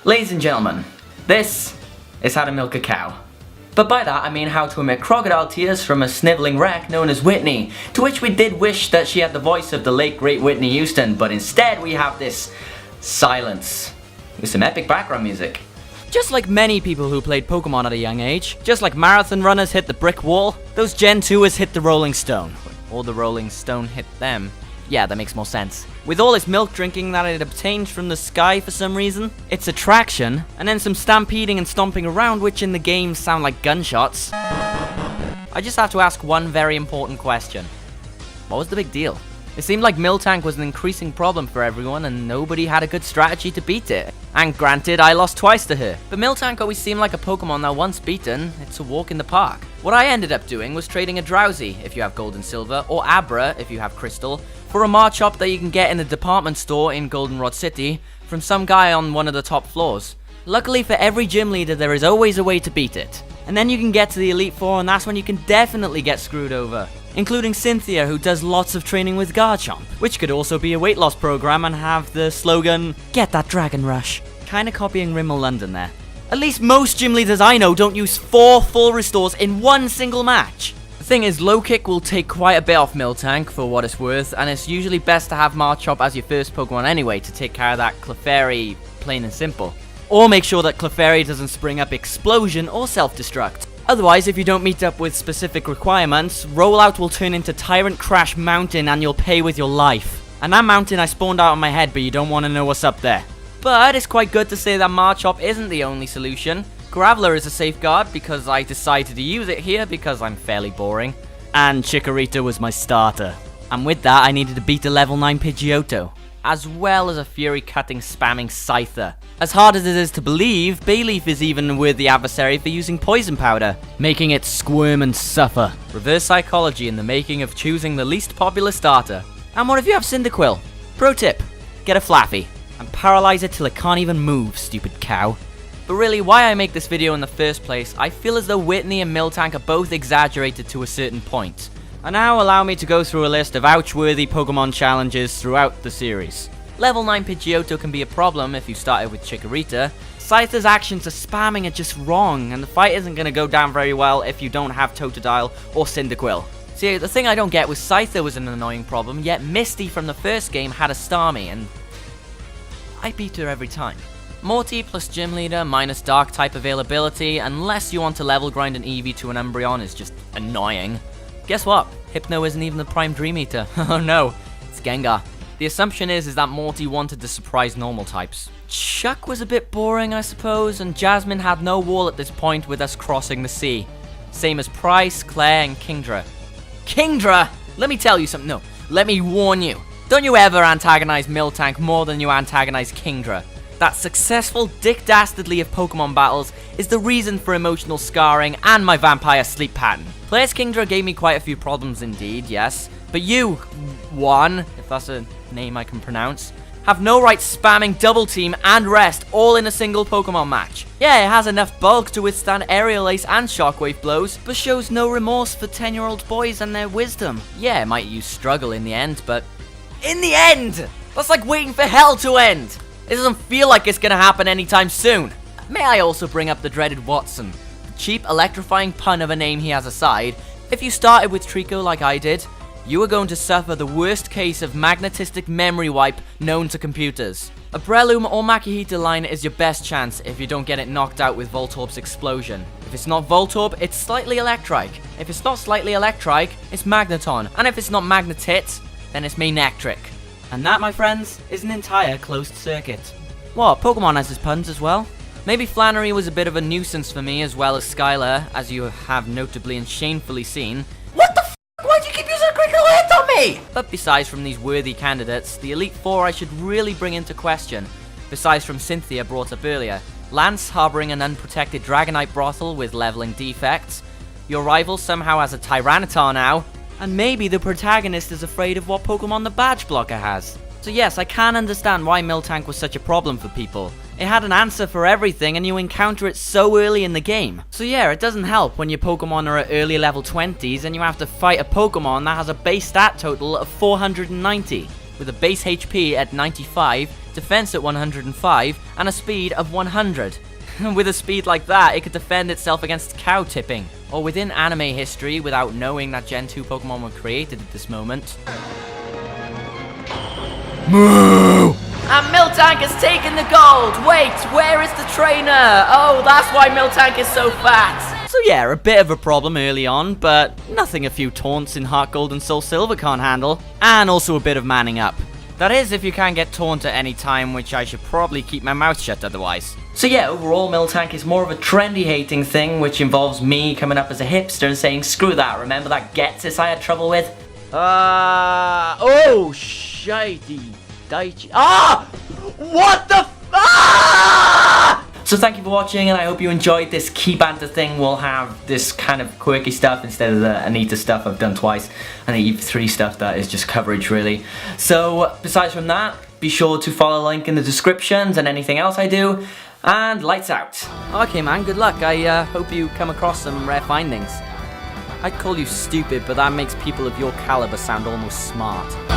Ladies and gentlemen, this is how to milk a cow. But by that I mean how to emit crocodile tears from a sniveling wreck known as Whitney, to which we did wish that she had the voice of the late great Whitney Houston, but instead we have this silence with some epic background music. Just like many people who played Pokemon at a young age, just like marathon runners hit the brick wall, those Gen 2ers hit the Rolling Stone. Or the Rolling Stone hit them. Yeah, that makes more sense. With all its milk drinking that it obtained from the sky for some reason, its attraction, and then some stampeding and stomping around which in the game sound like gunshots, I just have to ask one very important question. What was the big deal? It seemed like Miltank was an increasing problem for everyone and nobody had a good strategy to beat it. And granted, I lost twice to her. But Miltank always seemed like a Pokemon that once beaten, it's a walk in the park. What I ended up doing was trading a Drowsy, if you have Gold and Silver, or Abra, if you have Crystal, for a Marchop that you can get in a department store in Goldenrod City from some guy on one of the top floors. Luckily for every gym leader, there is always a way to beat it. And then you can get to the Elite Four and that's when you can definitely get screwed over. Including Cynthia, who does lots of training with Garchomp, which could also be a weight loss program and have the slogan, "Get that Dragon Rush." Kinda copying Rimmel London there. At least most gym leaders I know don't use 4 full restores in one single match. The thing is, low kick will take quite a bit off Miltank for what it's worth, and it's usually best to have Marchop as your first Pokemon anyway to take care of that Clefairy, plain and simple. Or make sure that Clefairy doesn't spring up Explosion or Self-Destruct. Otherwise, if you don't meet up with specific requirements, Rollout will turn into Tyrant Crash Mountain and you'll pay with your life. And that mountain I spawned out on my head, but you don't want to know what's up there. But it's quite good to say that Marchop isn't the only solution. Graveler is a safeguard because I decided to use it here because I'm fairly boring. And Chikorita was my starter. And with that, I needed to beat a level 9 Pidgeotto, as well as a fury-cutting spamming Scyther. As hard as it is to believe, Bayleaf is even a worthy adversary for using Poison Powder, making it squirm and suffer. Reverse psychology in the making of choosing the least popular starter. And what if you have Cyndaquil? Pro tip, get a Flaffy, and paralyze it till it can't even move, stupid cow. But really, why I make this video in the first place, I feel as though Whitney and Miltank are both exaggerated to a certain point. And now allow me to go through a list of ouch-worthy Pokemon challenges throughout the series. Level 9 Pidgeotto can be a problem if you started with Chikorita. Scyther's actions are spamming are just wrong, and the fight isn't going to go down very well if you don't have Totodile or Cyndaquil. See, the thing I don't get was Scyther was an annoying problem, yet Misty from the first game had a Starmie, and I beat her every time. Morty plus Gym Leader minus Dark type availability, unless you want to level grind an Eevee to an Umbreon, is just annoying. Guess what? Hypno isn't even the Prime Dream Eater. Oh no, it's Gengar. The assumption is that Morty wanted to surprise normal types. Chuck was a bit boring, I suppose, and Jasmine had no wall at this point with us crossing the sea. Same as Price, Claire, and Kingdra. Kingdra! Let me tell you something. No, let me warn you. Don't you ever antagonize Miltank more than you antagonize Kingdra. That successful dick dastardly of Pokemon battles is the reason for emotional scarring and my vampire sleep pattern. Claire's Kingdra gave me quite a few problems indeed, yes. But you, Juan, if that's a name I can pronounce, have no right spamming Double Team and Rest all in a single Pokemon match. Yeah, it has enough bulk to withstand Aerial Ace and Shockwave blows, but shows no remorse for 10-year-old boys and their wisdom. Yeah, it might use struggle in the end, but in the end! That's like waiting for hell to end! It doesn't feel like it's gonna happen anytime soon. May I also bring up the dreaded Watson? The cheap, electrifying pun of a name he has aside, if you started with Trico like I did, you are going to suffer the worst case of magnetistic memory wipe known to computers. A Breloom or Makihita line is your best chance if you don't get it knocked out with Voltorb's explosion. If it's not Voltorb, it's slightly Electrike. If it's not slightly Electrike, it's Magneton. And if it's not Magnetit, then it's Manectric. And that, my friends, is an entire closed circuit. What, Pokemon has his puns as well? Maybe Flannery was a bit of a nuisance for me as well as Skylar, as you have notably and shamefully seen. What the f***? Why'd you keep using a critical hit on me? But besides from these worthy candidates, the Elite Four I should really bring into question. Besides from Cynthia brought up earlier. Lance harboring an unprotected Dragonite brothel with leveling defects. Your rival somehow has a Tyranitar now. And maybe the protagonist is afraid of what Pokemon the badge blocker has. So yes, I can understand why Miltank was such a problem for people. It had an answer for everything and you encounter it so early in the game. So yeah, it doesn't help when your Pokemon are at early level 20s and you have to fight a Pokemon that has a base stat total of 490. with a base HP at 95, defense at 105, and a speed of 100. With a speed like that, it could defend itself against cow tipping. Or within anime history, without knowing that Gen 2 Pokemon were created at this moment. Moo! And Miltank has taken the gold! Wait, where is the trainer? Oh, that's why Miltank is so fat! So yeah, a bit of a problem early on, but nothing a few taunts in Heart Gold and Soul Silver can't handle. And also a bit of manning up. That is, if you can get taunt at any time, which I should probably keep my mouth shut otherwise. So yeah, overall Miltank is more of a trendy hating thing, which involves me coming up as a hipster and saying, screw that, remember that Getsis I had trouble with? Oh, shitey. Daichi. Ah! What the So thank you for watching, and I hope you enjoyed this key banter thing. We'll have this kind of quirky stuff instead of the Anita stuff I've done twice, and the EV3 stuff that is just coverage really. So besides from that, be sure to follow the link in the descriptions and anything else I do, and lights out. Okay man, good luck. I hope you come across some rare findings. I'd call you stupid, but that makes people of your caliber sound almost smart.